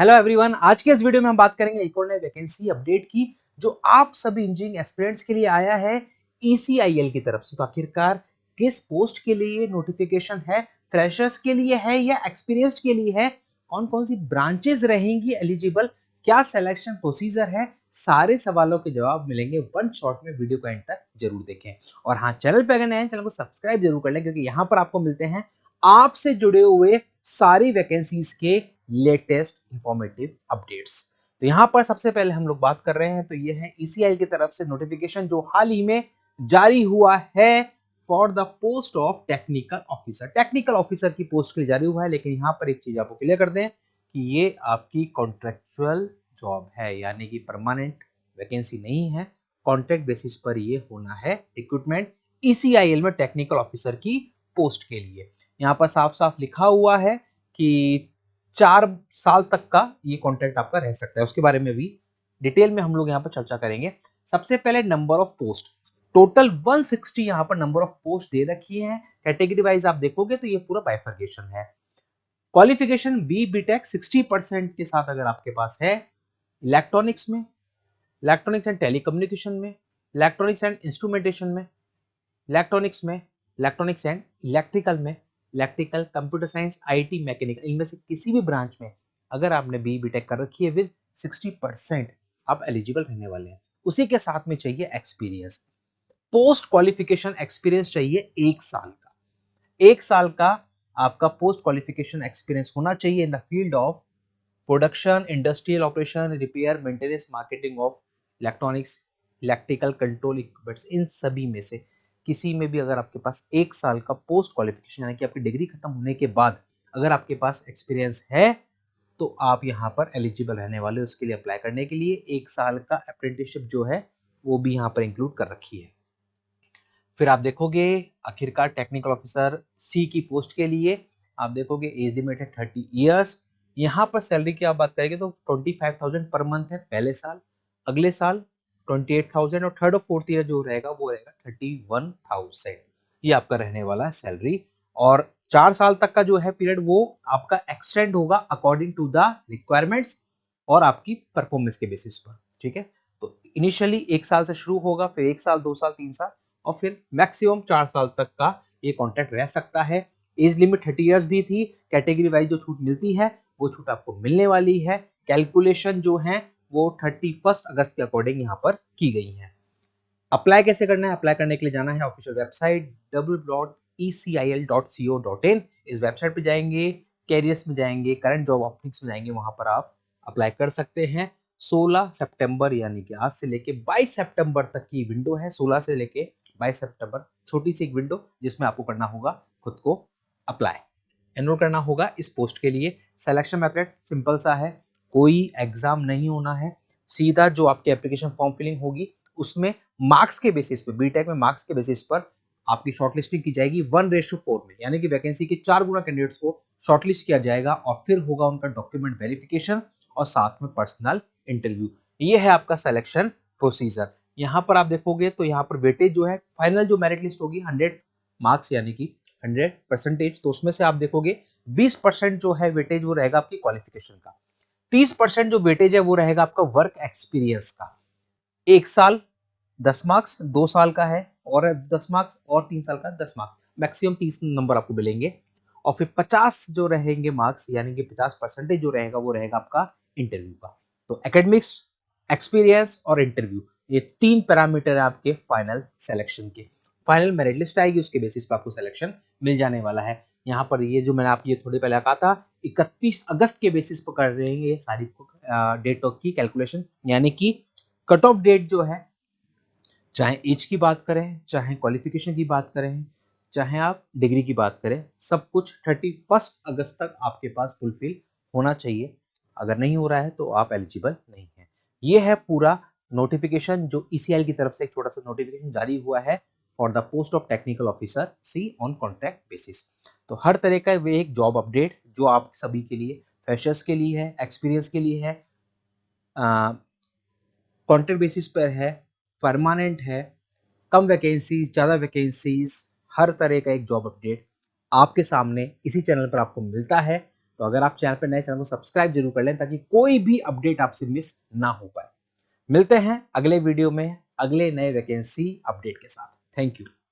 Hello everyone, आज के इस वीडियो में हम बात करेंगे एक और नई वैकेंसी अपडेट की जो आप सभी इंजीनियरिंग एस्पिरेंट्स के लिए आया है ECIL की तरफ से। तो आखिरकार किस पोस्ट के लिए नोटिफिकेशन है, फ्रेशर्स के लिए है या एक्सपीरियंस्ड के लिए है, कौन कौन सी ब्रांचेस रहेंगी एलिजिबल, क्या सिलेक्शन प्रोसीजर है, सारे सवालों के जवाब मिलेंगे वन शॉट में। वीडियो को एंड तक जरूर देखें और हाँ, चैनल पे अगर नए हैं चैनल को सब्सक्राइब जरूर कर लें क्योंकि यहाँ पर आपको मिलते हैं आपसे जुड़े हुए सारी वैकेंसीज के लेटेस्ट इंफॉर्मेटिव अपडेट्स। तो यहां पर सबसे पहले हम लोग बात कर रहे हैं तो ये है ECIL की तरफ से नोटिफिकेशन जो हाल ही में जारी हुआ है for the post of technical officer. Technical officer की पोस्ट के लिए जारी हुआ है, लेकिन यहां पर एक चीज आपको क्लियर कर दें कि ये आपकी कॉन्ट्रेक्चुअल जॉब है, यानी कि परमानेंट वैकेंसी नहीं है। कॉन्ट्रैक्ट बेसिस पर ये होना है रिक्रूटमेंट ECIL में टेक्निकल ऑफिसर की पोस्ट के लिए। यहाँ पर साफ साफ लिखा हुआ है कि 4 साल तक का ये कॉन्ट्रैक्ट आपका रह सकता है। उसके बारे में भी डिटेल में हम लोग यहाँ पर चर्चा करेंगे। सबसे पहले नंबर ऑफ पोस्ट, टोटल 160 यहाँ पर नंबर ऑफ पोस्ट दे रखी है। कैटेगरी वाइज आप देखोगे तो ये पूरा बाइफर्केशन है। क्वालिफिकेशन BTech 60% के साथ अगर आपके पास है इलेक्ट्रॉनिक्स में, इलेक्ट्रॉनिक्स एंड टेलीकम्युनिकेशन में, इलेक्ट्रॉनिक्स एंड इंस्ट्रूमेंटेशन में, इलेक्ट्रॉनिक्स में, इलेक्ट्रॉनिक्स एंड इलेक्ट्रिकल में, electrical, computer science, IT, mechanical, इनमें से किसी भी ब्रांच में अगर आपने BTech कर रखी है विद 60% आप एलिजिबल रहने वाले हैं। उसी के साथ में चाहिए एक्सपीरियंस। पोस्ट क्वालिफिकेशन एक्सपीरियंस चाहिए 1 साल का। 1 साल का आपका पोस्ट क्वालिफिकेशन एक्सपीरियंस होना चाहिए in the field of production, industrial operation, repair, maintenance, marketing of electronics, electrical control equipments. इन सभी में से किसी में भी अगर आपके पास 1 साल का पोस्ट क्वालिफिकेशन यानी कि आपकी डिग्री खत्म होने के बाद अगर आपके पास एक्सपीरियंस है तो आप यहाँ पर एलिजिबल रहने वाले। उसके लिए अप्लाई करने के लिए 1 साल का अप्रेंटिसशिप जो है वो भी यहाँ पर इंक्लूड कर रखी है। फिर आप देखोगे आखिरकार टेक्निकल ऑफिसर C की पोस्ट के लिए आप देखोगे एज लिमिट है 30 ईयर्स। यहाँ पर सैलरी की आप बात करेंगे तो 25,000 पर मंथ है पहले साल, अगले साल 28,000 और थर्ड और फोर्थ ईयर जो रहेगा वो रहेगा 31,000। ये आपका रहने वाला है सैलरी। और 4 साल तक का जो है पीरियड वो आपका एक्सटेंड होगा अकॉर्डिंग टू द रिक्वायरमेंट्स और आपकी परफॉर्मेंस के बेसिस पर। ठीक है, तो इनिशियली 1 साल से शुरू होगा, फिर 1 साल, 2 साल, 3 साल और फिर मैक्सिमम 4 साल तक का ये कॉन्ट्रैक्ट रह सकता है। एज लिमिट 30 ईयर्स दी थी। कैटेगरी वाइज जो छूट मिलती है वो छूट आपको मिलने वाली है। कैलकुलेशन जो है वो 31 अगस्त के अकॉर्डिंग यहाँ पर की गई है। अप्लाई कैसे करना है? अप्लाई करने के लिए जाना है ऑफिशियल वेबसाइट www.ecil.co.in। इस वेबसाइट पे जाएंगे, कैरियर्स में जाएंगे, करंट जॉब ओपनिंग्स में जाएंगे, वहां पर आप अप्लाई कर सकते हैं। 16 सितंबर यानी कि आज से लेके 22 सितंबर तक की विंडो है। 16 से लेके 22 सितंबर छोटी सी एक विंडो जिसमें आपको करना होगा खुद को अप्लाई, एनरोल करना होगा इस पोस्ट के लिए। सिलेक्शन मेथड सिंपल सा है, कोई एग्जाम नहीं होना है। सीधा जो आपकी एप्लीकेशन फॉर्म फिलिंग होगी उसमें मार्क्स के बेसिस पे, बीटेक में मार्क्स के बेसिस पर आपकी शॉर्टलिस्टिंग की जाएगी 1:4 में, यानी कि वैकेंसी के 4 गुना कैंडिडेट्स को शॉर्टलिस्ट किया जाएगा और फिर होगा उनका डॉक्यूमेंट वेरिफिकेशन और साथ में पर्सनल इंटरव्यू। ये है आपका सिलेक्शन प्रोसीजर। यहाँ पर आप देखोगे तो यहाँ पर वेटेज जो है, फाइनल जो मेरिट लिस्ट होगी 100 मार्क्स यानी कि 100%, तो उसमें से आप देखोगे 20% जो है वेटेज वो रहेगा आपकी क्वालिफिकेशन का, 30% जो वेटेज है वो रहेगा आपका वर्क एक्सपीरियंस का। 1 साल 10 मार्क्स, 2 साल का है और 10 मार्क्स और 3 साल का 10 मार्क्स, मैक्सिमम 30 नंबर आपको मिलेंगे। और फिर 50 जो रहेंगे मार्क्स यानी कि 50% जो रहेगा वो रहेगा आपका इंटरव्यू का। तो एकेडमिक्स, एक्सपीरियंस और इंटरव्यू, ये 3 पैरामीटर है आपके फाइनल सिलेक्शन के। फाइनल मेरिट लिस्ट आएगी, उसके बेसिस पे आपको सिलेक्शन मिल जाने वाला है। यहाँ पर ये जो मैंने आप ये थोड़ी पहले कहा था 31 अगस्त के बेसिस पर कर रहे हैं ये सारी डेट की कैलकुलेशन, यानी कि कट ऑफ डेट जो है, चाहे एज की बात करें, चाहे क्वालिफिकेशन की बात करें, चाहे आप डिग्री की बात करें, सब कुछ 31 अगस्त तक आपके पास फुलफिल होना चाहिए। अगर नहीं हो रहा है तो आप एलिजिबल नहीं है। ये है पूरा नोटिफिकेशन जो ECIL की तरफ से एक छोटा सा नोटिफिकेशन जारी हुआ है for the post of technical officer C on contract basis. तो हर तरह का वे एक जॉब अपडेट जो आप सभी के लिए, फ्रेशर्स के लिए है, एक्सपीरियंस के लिए है, कॉन्ट्रैक्ट बेसिस पर है, परमानेंट है, कम वैकेंसीज, ज़्यादा वैकेंसीज, हर तरह का एक जॉब अपडेट आपके सामने इसी चैनल पर आपको मिलता है। तो अगर आप चैनल पर नए, चैनल को सब्सक्राइब जरूर कर लें ताकि कोई भी अपडेट आपसे मिस ना हो पाए। मिलते हैं अगले वीडियो में अगले नए वैकेंसी अपडेट के साथ। Thank you.